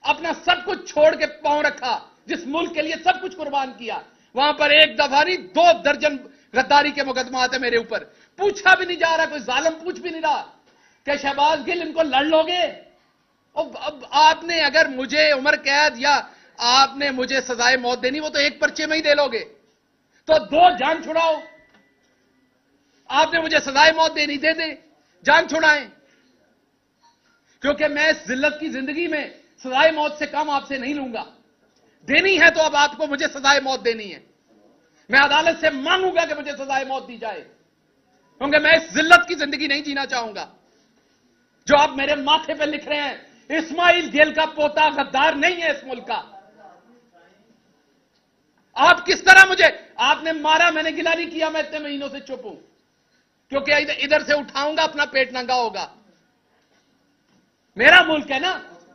अपना सब कुछ छोड़ के पांव रखा, जिस मुल्क के लिए सब कुछ कुर्बान किया, वहां पर एक दफा नहीं 2 दर्जन गद्दारी के मुकदमा आते मेरे ऊपर। पूछा भी नहीं जा रहा, कोई जालिम पूछ भी नहीं रहा कि शहबाज गिल इनको लड़ लोगे। अब आपने अगर मुझे उम्र कैद या आपने मुझे सजाए मौत देनी, वो तो एक पर्चे में ही दे लोगे, तो 2 जान छुड़ाओ। आपने मुझे सजाए मौत देनी, दे दे, जान छुड़ाएं, क्योंकि मैं इस जिल्लत की जिंदगी में सजाए मौत से कम आपसे नहीं लूंगा। देनी है तो अब आपको मुझे सजाए मौत देनी है, मैं अदालत से मांगूंगा कि मुझे सजाए मौत दी जाए, क्योंकि मैं इस जिल्लत की जिंदगी नहीं जीना चाहूंगा। जो आप मेरे माथे पे लिख रहे हैं, इस्माइल गिल का पोता गद्दार नहीं है इस मुल्क का। आप किस तरह मुझे आपने मारा, मैंने गिला नहीं किया, मैं इतने महीनों से चुप हूं, क्योंकि इधर से उठाऊंगा अपना पेट नंगा होगा। मेरा मुल्क है ना,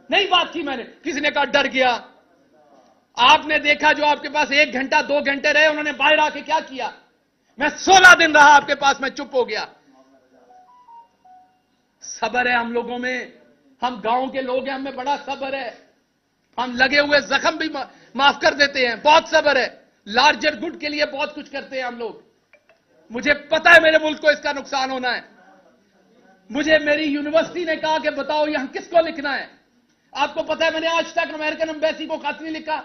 नहीं बात की मैंने, किसी ने कहा डर गया। आपने देखा जो आपके पास 1 घंटा 2 घंटे रहे, उन्होंने बाहर आके क्या किया? मैं 16 दिन रहा आपके पास, मैं चुप हो गया। सब्र है हम लोगों में, हम गांव के लोग हैं, हमें बड़ा सब्र है, हम लगे हुए जख्म भी माफ कर देते हैं, बहुत सब्र है, लार्जर गुड के लिए बहुत कुछ करते हैं हम लोग। मुझे पता है मेरे मुल्क को इसका नुकसान होना है। मुझे मेरी यूनिवर्सिटी ने कहा कि बताओ यहां किसको लिखना है। आपको पता है मैंने आज तक अमेरिकन एम्बेसी को खत नहीं लिखा,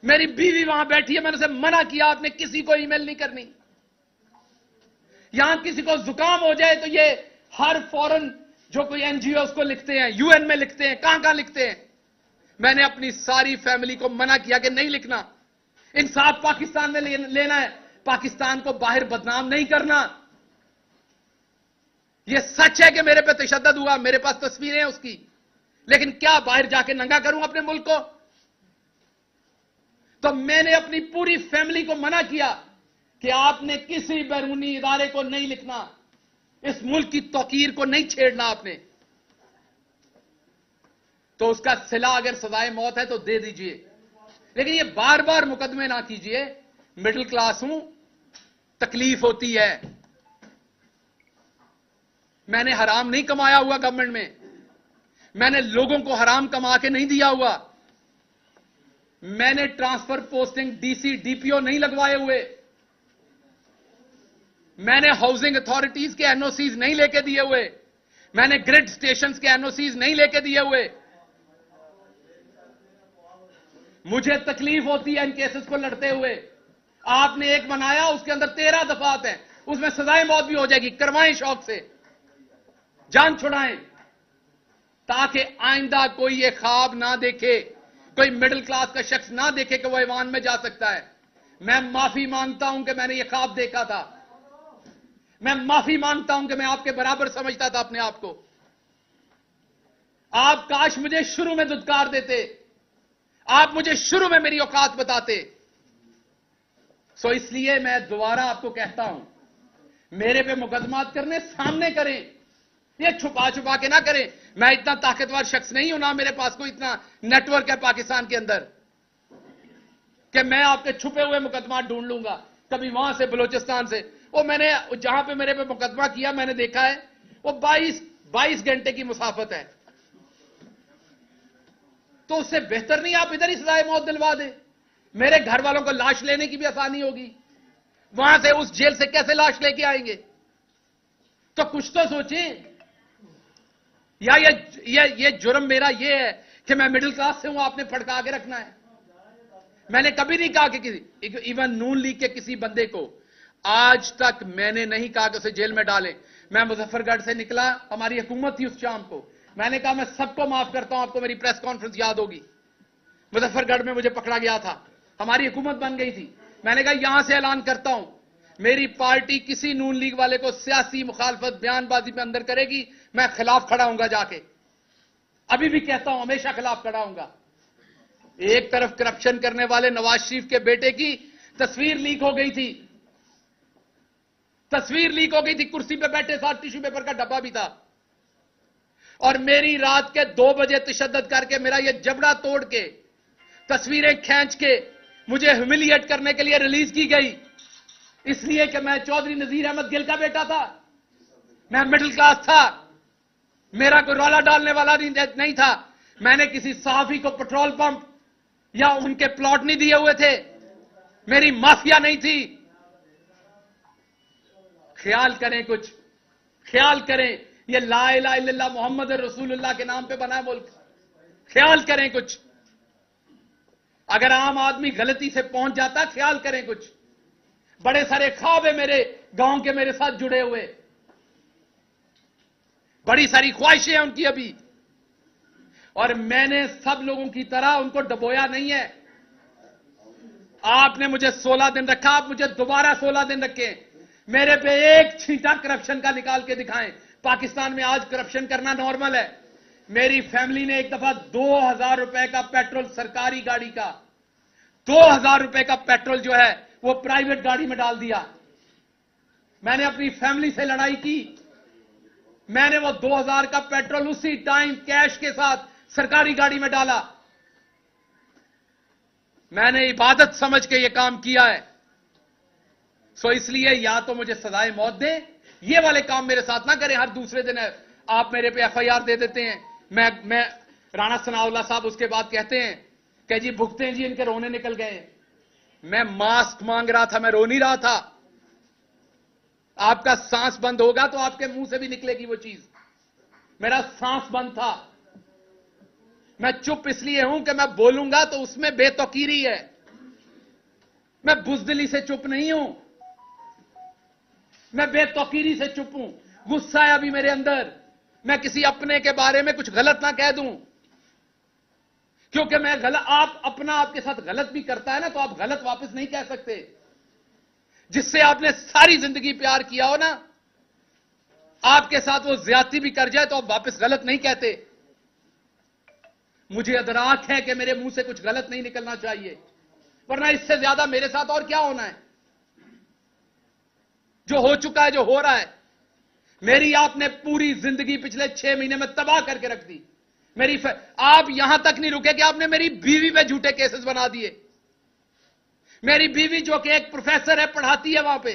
मेरी बीवी वहां बैठी है, मैंने उसे मना किया आपने किसी को ईमेल नहीं करनी। यहां किसी को जुकाम हो जाए तो ये हर फॉरेन जो कोई एनजीओ को लिखते हैं, यूएन में लिखते हैं, कहां कहां लिखते हैं। मैंने अपनी सारी फैमिली को मना किया कि नहीं लिखना, इंसाफ पाकिस्तान में लेना है, पाकिस्तान को बाहर बदनाम नहीं करना। यह सच है कि मेरे पे तशद्दुद हुआ, मेरे पास तस्वीरें हैं उसकी, लेकिन क्या बाहर जाके नंगा करूं अपने मुल्क को? तो मैंने अपनी पूरी फैमिली को मना किया कि आपने किसी बैरूनी इदारे को नहीं लिखना, इस मुल्क की तौकीर को नहीं छेड़ना आपने। तो उसका सिला अगर सजाए मौत है तो दे दीजिए, लेकिन ये बार बार मुकदमे ना कीजिए। मिडिल क्लास हूं, तकलीफ होती है। मैंने हराम नहीं कमाया हुआ गवर्नमेंट में, मैंने लोगों को हराम कमा के नहीं दिया हुआ, मैंने ट्रांसफर पोस्टिंग डीसी डीपीओ नहीं लगवाए हुए, मैंने हाउसिंग अथॉरिटीज के एनओसीज नहीं लेके दिए हुए, मैंने ग्रिड स्टेशंस के एनओसीज नहीं लेके दिए हुए। मुझे तकलीफ होती है इन केसेस को लड़ते हुए। आपने एक बनाया, उसके अंदर 13 दफात हैं, उसमें सजाए मौत भी हो जाएगी, करवाएं शौक से, जान छुड़ाएं, ताकि आइंदा कोई ये ख्वाब ना देखे, कोई मिडिल क्लास का शख्स ना देखे कि वो ईवान में जा सकता है। मैं माफी मांगता हूं कि मैंने ये ख्वाब देखा था। मैं माफी मांगता हूं कि मैं आपके बराबर समझता था अपने आप को। आप काश मुझे शुरू में धुतकार देते, आप मुझे शुरू में मेरी औकात बताते। सो इसलिए मैं दोबारा आपको कहता हूं, मेरे पे मुकदमात करने सामने करें, ये छुपा छुपा के ना करें। मैं इतना ताकतवर शख्स नहीं हूं, ना मेरे पास कोई इतना नेटवर्क है पाकिस्तान के अंदर कि मैं आपके छुपे हुए मुकदमा ढूंढ लूंगा, कभी वहां से बलूचिस्तान से। वो मैंने जहां पे मेरे पे मुकदमा किया, मैंने देखा है वो 22 घंटे की मुसाफत है। तो उससे बेहतर नहीं आप इधर ही सजाए मौत दिलवा दे। मेरे घर वालों को लाश लेने की भी आसानी होगी, वहां से उस जेल से कैसे लाश लेके आएंगे। तो कुछ तो सोचें। या ये जुर्म मेरा ये है कि मैं मिडिल क्लास से हूं, आपने फड़का के रखना है। मैंने कभी नहीं कहा कि किसी, इवन नून लीग के किसी बंदे को आज तक मैंने नहीं कहा कि उसे जेल में डालें। मैं मुजफ्फरगढ़ से निकला, हमारी हुकूमत थी उस शाम को, मैंने कहा मैं सबको माफ करता हूं। आपको मेरी प्रेस कॉन्फ्रेंस याद होगी, मुजफ्फरगढ़ में मुझे पकड़ा गया था, हमारी हुकूमत बन गई थी। मैंने कहा यहां से ऐलान करता हूं, मेरी पार्टी किसी नून लीग वाले को सियासी मुखालफत बयानबाजी में अंदर करेगी, मैं खिलाफ खड़ा हूंगा जाके। अभी भी कहता हूं, हमेशा खिलाफ खड़ा हूंगा। एक तरफ करप्शन करने वाले नवाज शरीफ के बेटे की तस्वीर लीक हो गई थी, तस्वीर लीक हो गई थी, कुर्सी पे बैठे साथ टिश्यू पेपर का डब्बा भी था, और मेरी रात के 2 बजे तशद्दुद करके मेरा ये जबड़ा तोड़ के तस्वीरें खींच के मुझे ह्यूमिलिएट करने के लिए रिलीज की गई, इसलिए कि मैं चौधरी नजीर अहमद गिल का बेटा था, मैं मिडिल क्लास था, मेरा कोई रौला डालने वाला नहीं था। मैंने किसी सहाफी को पेट्रोल पंप या उनके प्लॉट नहीं दिए हुए थे, मेरी माफिया नहीं थी। ख्याल करें, कुछ ख्याल करें। ये ला इलाहा इल्लल्लाह मोहम्मद रसूलुल्लाह के नाम पे बना है मुल्क, ख्याल करें कुछ। अगर आम आदमी गलती से पहुंच जाता, ख्याल करें कुछ। बड़े सारे ख्वाब है मेरे गांव के मेरे साथ जुड़े हुए, बड़ी सारी ख्वाहिशें हैं उनकी अभी, और मैंने सब लोगों की तरह उनको डबोया नहीं है। आपने मुझे 16 दिन रखा, आप मुझे दोबारा 16 दिन रखें, मेरे पे एक छींटा करप्शन का निकाल के दिखाएं। पाकिस्तान में आज करप्शन करना नॉर्मल है। मेरी फैमिली ने एक दफा 2000 रुपए का पेट्रोल, सरकारी गाड़ी का 2000 रुपए का पेट्रोल जो है वो प्राइवेट गाड़ी में डाल दिया। मैंने अपनी फैमिली से लड़ाई की, मैंने वो 2000 का पेट्रोल उसी टाइम कैश के साथ सरकारी गाड़ी में डाला। मैंने इबादत समझ के ये काम किया है। सो इसलिए या तो मुझे सजाए मौत दें, ये वाले काम मेरे साथ ना करें। हर दूसरे दिन आप मेरे पे एफआईआर दे देते हैं। मैं राणा सनाउल्लाह साहब उसके बाद कहते हैं कि जी भुगते हैं जी, इनके रोने निकल गए। मैं मास्क मांग रहा था, मैं रो नहीं रहा था। आपका सांस बंद होगा तो आपके मुंह से भी निकलेगी वो चीज। मेरा सांस बंद था। मैं चुप इसलिए हूं कि मैं बोलूंगा तो उसमें बेतौकीरी है। मैं बुजदिली से चुप नहीं हूं, मैं बेतौकीरी से चुप हूं। गुस्सा है अभी मेरे अंदर, मैं किसी अपने के बारे में कुछ गलत ना कह दूं, क्योंकि मैं गलत, आप अपना आपके साथ गलत भी करता है ना, तो आप गलत वापस नहीं कह सकते। जिससे आपने सारी जिंदगी प्यार किया हो ना, आपके साथ वो ज्यादती भी कर जाए तो आप वापस गलत नहीं कहते। मुझे अदराक है कि मेरे मुंह से कुछ गलत नहीं निकलना चाहिए, वरना इससे ज्यादा मेरे साथ और क्या होना है। जो हो चुका है, जो हो रहा है, मेरी आपने पूरी जिंदगी पिछले 6 महीने में तबाह करके रख दी। आप यहां तक नहीं रुके कि आपने मेरी बीवी पे झूठे केसेस बना दिए। मेरी बीवी जो कि एक प्रोफेसर है, पढ़ाती है, वहां पे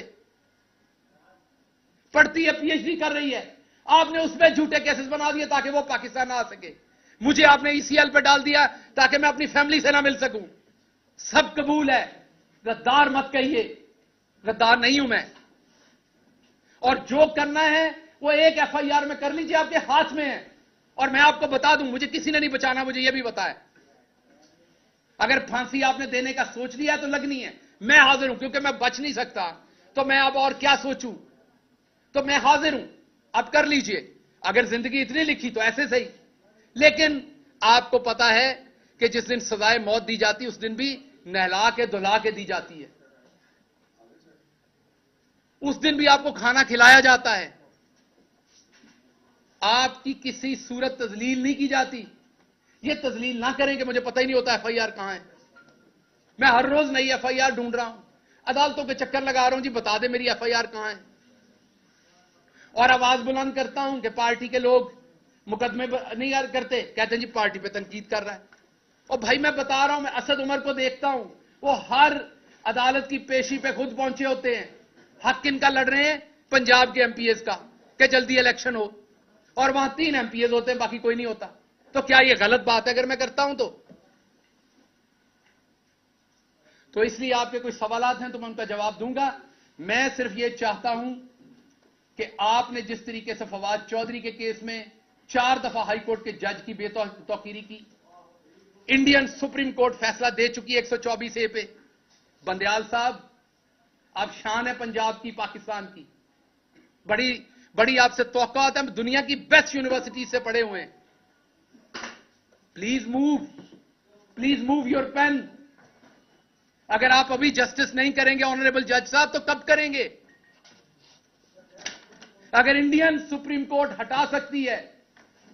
पढ़ती है, पीएचडी कर रही है, आपने उस पर झूठे केसेस बना दिए ताकि वो पाकिस्तान ना आ सके। मुझे आपने ईसीएल पे डाल दिया ताकि मैं अपनी फैमिली से ना मिल सकूं। सब कबूल है, गद्दार मत कहिए, गद्दार नहीं हूं मैं। और जो करना है वो एक एफआईआर में कर लीजिए, आपके हाथ में है। और मैं आपको बता दूं, मुझे किसी ने नहीं बचाना, मुझे यह भी बताया। अगर फांसी आपने देने का सोच लिया तो लगनी है, मैं हाजिर हूं, क्योंकि मैं बच नहीं सकता। तो मैं अब और क्या सोचूं? तो मैं हाजिर हूं, अब कर लीजिए। अगर जिंदगी इतनी लिखी तो ऐसे सही। लेकिन आपको पता है कि जिस दिन सजाए मौत दी जाती है उस दिन भी नहला के धुला के दी जाती है। उस दिन भी आपको खाना खिलाया जाता है। आपकी किसी सूरत तजलील नहीं की जाती। ये तजलील ना करें कि मुझे पता ही नहीं होता एफआईआर कहां है। मैं हर रोज नई एफआईआर ढूंढ रहा हूं, अदालतों के चक्कर लगा रहा हूं, जी बता दे मेरी एफआईआर कहां है। और आवाज बुलंद करता हूं कि पार्टी के लोग मुकदमे नहीं करते, कहते हैं जी पार्टी पे तनकीद कर रहा है। और भाई मैं बता रहा हूं, मैं असद उमर को देखता हूं, वो हर अदालत की पेशी पे खुद पहुंचे होते हैं। हक किनका लड़ रहे हैं? पंजाब के एमपीएस का, कि जल्दी इलेक्शन हो। और वहां 3 एमपीएस होते हैं, बाकी कोई नहीं होता। तो क्या यह गलत बात है अगर मैं करता हूं तो इसलिए आपके कोई सवालात हैं तो मैं उनका जवाब दूंगा। मैं सिर्फ यह चाहता हूं कि आपने जिस तरीके से फवाद चौधरी के केस में 4 दफा हाईकोर्ट के जज की बेतौकीरी की, इंडियन सुप्रीम कोर्ट फैसला दे चुकी है 124A पे। बंदयाल साहब, अब शान है पंजाब की, पाकिस्तान की। बड़ी बड़ी आपसे तौक़ात है, दुनिया की बेस्ट यूनिवर्सिटी से पढ़े हुए हैं। Please move your pen. अगर आप अभी जस्टिस नहीं करेंगे ऑनरेबल जज साहब, तो कब करेंगे? अगर इंडियन सुप्रीम कोर्ट हटा सकती है,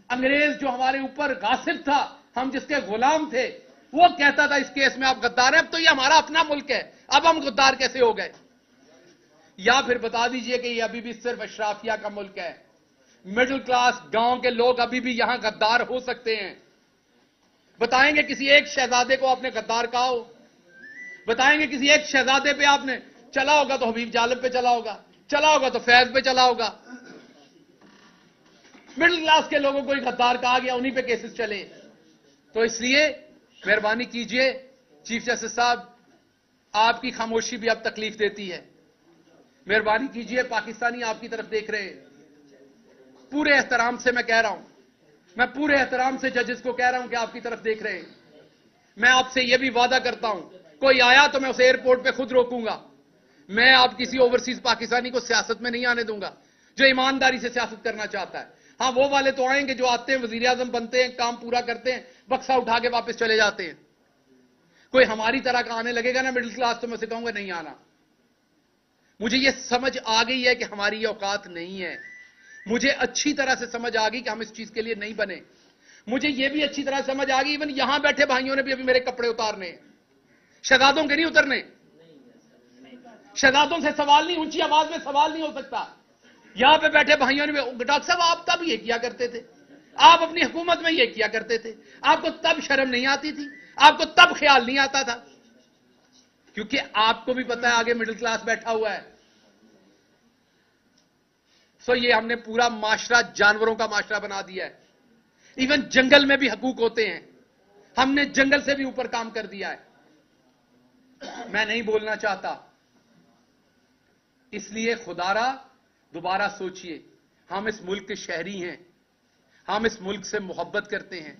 अंग्रेज जो हमारे ऊपर गासिब था, हम जिसके गुलाम थे, वो कहता था इस केस में आप गद्दार हैं, अब तो ये हमारा अपना मुल्क है, अब हम गद्दार कैसे हो गए? या फिर बता दीजिए कि ये अभी भी सिर्फ अशराफिया का मुल्क है। मिडिल क्लास गांव के लोग अभी भी यहां गद्दार हो सकते हैं। बताएंगे किसी एक शहजादे को आपने गद्दार कहा हो? बताएंगे किसी एक शहजादे पे आपने चला होगा तो हबीब जालिब पे चला होगा, चला होगा तो फैज पे चला होगा। मिडिल क्लास के लोगों को ही गद्दार कहा गया, उन्हीं पे केसेस चले। तो इसलिए मेहरबानी कीजिए चीफ जस्टिस साहब, आपकी खामोशी भी अब तकलीफ देती है। मेहरबानी कीजिए, पाकिस्तानी आपकी तरफ देख रहे हैं। पूरे एहतराम से मैं कह रहा हूं, मैं पूरे एहतराम से जजेस को कह रहा हूं कि आपकी तरफ देख रहे हैं। मैं आपसे यह भी वादा करता हूं, कोई आया तो मैं उसे एयरपोर्ट पे खुद रोकूंगा। मैं आप किसी ओवरसीज पाकिस्तानी को सियासत में नहीं आने दूंगा जो ईमानदारी से सियासत करना चाहता है। हां, वो वाले तो आएंगे जो आते हैं, वजीर आजम बनते हैं, काम पूरा करते हैं, बक्सा उठा के वापस चले जाते हैं। कोई हमारी तरह का आने लगेगा ना मिडिल क्लास, तो मैं उसे कहूंगा नहीं आना। मुझे यह समझ आ गई है कि हमारी यह औकात नहीं है। मुझे अच्छी तरह से समझ आ गई कि हम इस चीज के लिए नहीं बने। मुझे यह भी अच्छी तरह समझ आ गई, इवन यहां बैठे भाइयों ने भी अभी मेरे कपड़े उतारने हैं, शहजादों के नहीं उतरने। शहजादों से सवाल नहीं, ऊंची आवाज में सवाल नहीं हो सकता। यहां पे बैठे भाइयों ने, डॉक्टर साहब आप तब ये किया करते थे, आप अपनी हुकूमत में ये किया करते थे, आपको तब शर्म नहीं आती थी, आपको तब ख्याल नहीं आता था। क्योंकि आपको भी पता है आगे मिडिल क्लास बैठा हुआ है। सो ये हमने पूरा माशरा जानवरों का माशरा बना दिया है। इवन जंगल में भी हकूक होते हैं, हमने जंगल से भी ऊपर काम कर दिया है। मैं नहीं बोलना चाहता, इसलिए खुदारा दोबारा सोचिए। हम इस मुल्क के शहरी हैं, हम इस मुल्क से मोहब्बत करते हैं।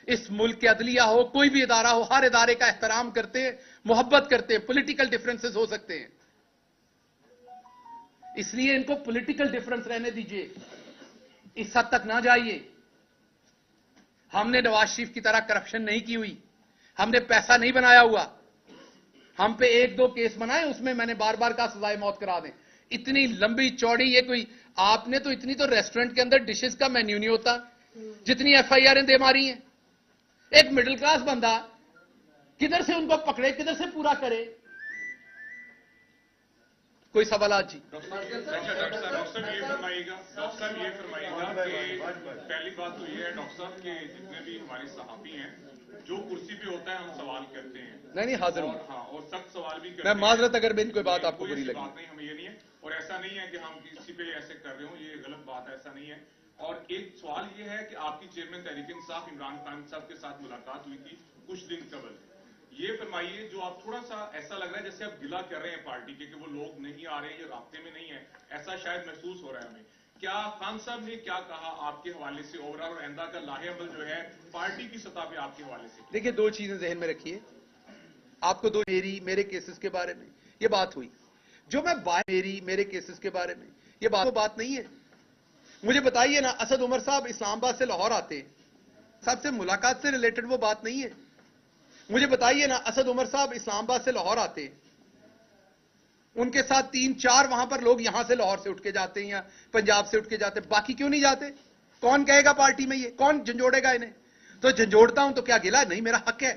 इस मुल्क के अदलिया हो, कोई भी इदारा हो, हर इदारे का एहतराम करते हैं, मोहब्बत करते हैं। पॉलिटिकल डिफरेंसेस हो सकते हैं, इसलिए इनको पॉलिटिकल डिफरेंस रहने दीजिए, इस हद तक ना जाइए। हमने नवाज शरीफ की तरह करप्शन नहीं की हुई, हमने पैसा नहीं बनाया हुआ। हम पे 1-2 केस बनाए, उसमें मैंने बार बार कहा सजाए मौत करा दें। इतनी लंबी चौड़ी ये कोई, आपने तो इतनी तो रेस्टोरेंट के अंदर डिशेस का मेन्यू नहीं होता जितनी एफआईआर दे मारी हैं। एक मिडिल क्लास बंदा किधर से उनको पकड़े, किधर से पूरा करे? कोई सवाल? जी डॉक्टर साहब ये फरमाइएगा कि पहली बात तो ये है डॉक्टर साहब कि जितने भी हमारे सहाफी हैं, जो कुर्सी पे होता है हम सवाल करते हैं। नहीं हाजिर हूं। हाँ, और सख्त सवाल भी करते मैं हैं। माजरत अगर मेरी कोई बात आपको बुरी लगी। बात नहीं, हमें ये नहीं है, और ऐसा नहीं है कि हम किसी पे ऐसे कर रहे हो, ये गलत बात है, ऐसा नहीं है। और एक सवाल ये है कि आपकी चेयरमैन तहरीक इंसाफ इमरान खान साहब के साथ मुलाकात हुई थी कुछ दिन कबल। ये फरमाइए, जो आप थोड़ा सा ऐसा लग रहा है जैसे आप गिला कर रहे हैं पार्टी के कि वो लोग नहीं आ रहे, ये रास्ते में नहीं है, ऐसा शायद महसूस हो रहा है हमें। क्या खान साहब ने क्या कहा आपके हवाले से ओवरऑल और आइंदा का लाहे अमल जो है पार्टी की सतह पे आपके हवाले से? देखिए, 2 चीजें जहन में रखिए। आपको मेरे केसेस के बारे में ये बात हुई। जो मैं मेरे केसेस के बारे में, ये बात नहीं है। मुझे बताइए ना, असद उमर साहब इस्लामाबाद से लाहौर आते हैं, साहब से मुलाकात से रिलेटेड वो बात नहीं है। मुझे बताइए ना, असद उमर साहब इस्लामाबाद से लाहौर आते हैं, उनके साथ 3-4 वहां पर लोग यहां से लाहौर से उठ के जाते हैं या पंजाब से उठ के जाते हैं, बाकी क्यों नहीं जाते? कौन कहेगा पार्टी में ये? कौन झंझोड़ेगा इन्हें? तो झंझोड़ता हूं तो क्या गिला? नहीं, मेरा हक है।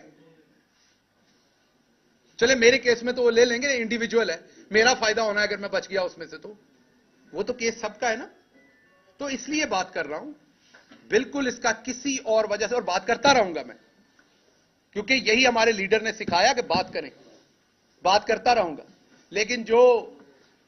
चले मेरे केस में तो वो ले लेंगे, इंडिविजुअल है, मेरा फायदा होना है अगर मैं बच गया उसमें से, तो वो तो केस सबका है ना। तो इसलिए बात कर रहा हूं, बिल्कुल इसका किसी और वजह से, और बात करता रहूंगा मैं, क्योंकि यही हमारे लीडर ने सिखाया कि बात करें, बात करता रहूंगा। लेकिन जो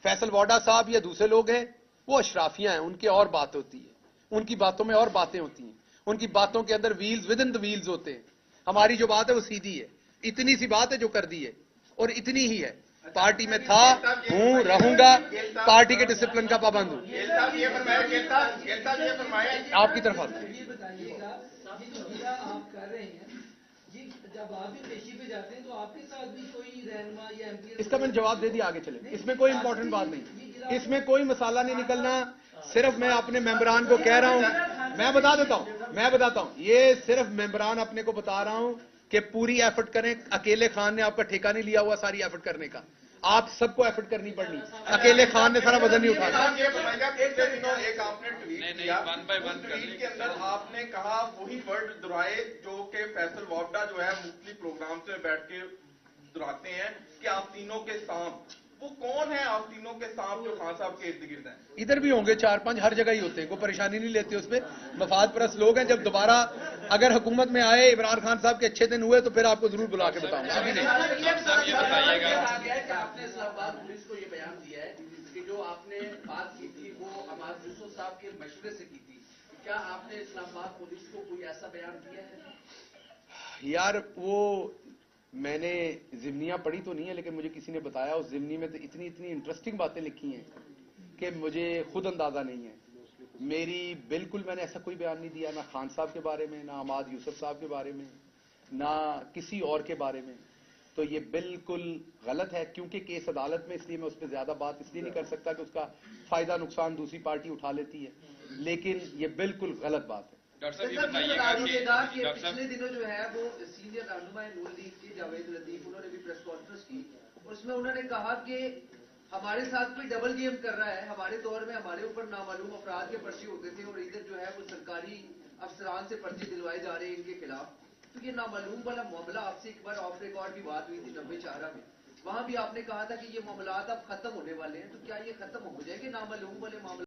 फैसल वाडा साहब या दूसरे लोग हैं, वो अशराफियां हैं, उनकी और बात होती है, उनकी बातों में और बातें होती हैं, उनकी बातों के अंदर wheels with in the wheels होते हैं। हमारी जो बात है वो सीधी है, इतनी सी बात है जो कर दी है, और इतनी ही है। पार्टी में था, हूं, रहूंगा, पार्टी के डिसिप्लिन का पाबंद हूं। आपकी तरफ आता है, ये बताइएगा, ये जो हीरा आप कर रहे हैं, ये जब आप भी पेशी पे जाते हैं तो आपके साथ भी कोई रहनुमा या एमपी? इसका मैंने जवाब दे दिया, आगे चले। इसमें कोई इंपॉर्टेंट बात नहीं, इसमें कोई मसाला नहीं निकलना। सिर्फ मैं अपने मेंबरान को कह रहा हूं, मैं बताता हूं, ये सिर्फ मेंबरान अपने को बता रहा हूं कि पूरी एफर्ट करें। अकेले खान ने आपका ठेका नहीं लिया हुआ सारी एफर्ट करने का, आप सबको एफर्ट करनी पड़नी। अकेले खान ने सारा वजन नहीं उठाया। एक आपने ट्वीट किया, ट्वीट के अंदर आपने कहा वही वर्ड दोहराए जो कि फैसल वावडा जो है मुख्तलिफ प्रोग्राम में बैठ के दोहराते हैं कि आप तीनों के सांप। वो कौन है आप तीनों के सांप जो खान साहब के इर्द गिर्द हैं? इधर भी होंगे 4-5, हर जगह ही होते हैं, कोई परेशानी नहीं लेते उस पर। मफाद परस्त लोग हैं। जब दोबारा अगर हुकूमत में आए, इमरान खान साहब के अच्छे दिन हुए तो फिर आपको जरूर बुला के बताऊंगा। अभी नहीं। आपने इस्लामाबाद पुलिस को ये बयान दिया है कि जो आपने बात की थी वो अमाद यूसुफ साहब के मशवरे से की थी। क्या आपने इस्लामाबाद पुलिस को कोई ऐसा बयान दिया है? यार वो मैंने जिमनियां पढ़ी तो नहीं है, लेकिन मुझे किसी ने बताया, उस जिमनी में तो इतनी इंटरेस्टिंग बातें लिखी हैं कि मुझे खुद अंदाजा नहीं है। मेरी बिल्कुल मैंने ऐसा कोई बयान नहीं दिया, ना खान साहब के बारे में, ना अमाद यूसुफ साहब के बारे में, ना किसी और के बारे में। तो ये बिल्कुल गलत है, क्योंकि केस अदालत में, इसलिए मैं उस पर ज्यादा बात इसलिए नहीं कर सकता कि उसका फायदा नुकसान दूसरी पार्टी उठा लेती है, लेकिन ये बिल्कुल गलत बात है। डॉक्टर साहब ये बताइएगा कि पिछले दिनों जो है वो सीनियर रहनुमा नून लीग की जावेद लतीफ, उन्होंने भी प्रेस कॉन्फ्रेंस की, उसमें उन्होंने कहा कि हमारे साथ कोई डबल गेम कर रहा है। हमारे दौर में हमारे ऊपर नामालूम अफराद के पर्चे होते थे और इधर जो है वो सरकारी अफसरान से पर्चे दिलवाए जा रहे हैं इनके खिलाफ। तो ये नामालूम वाला मामला, आपसे एक बार ऑफ रिकॉर्ड भी बात हुई थी 90-4 में, वहां भी आपने कहा था कि ये मामला अब खत्म होने वाले हैं। तो क्या ये खत्म हो जाएंगे नामालूम वाले मामले?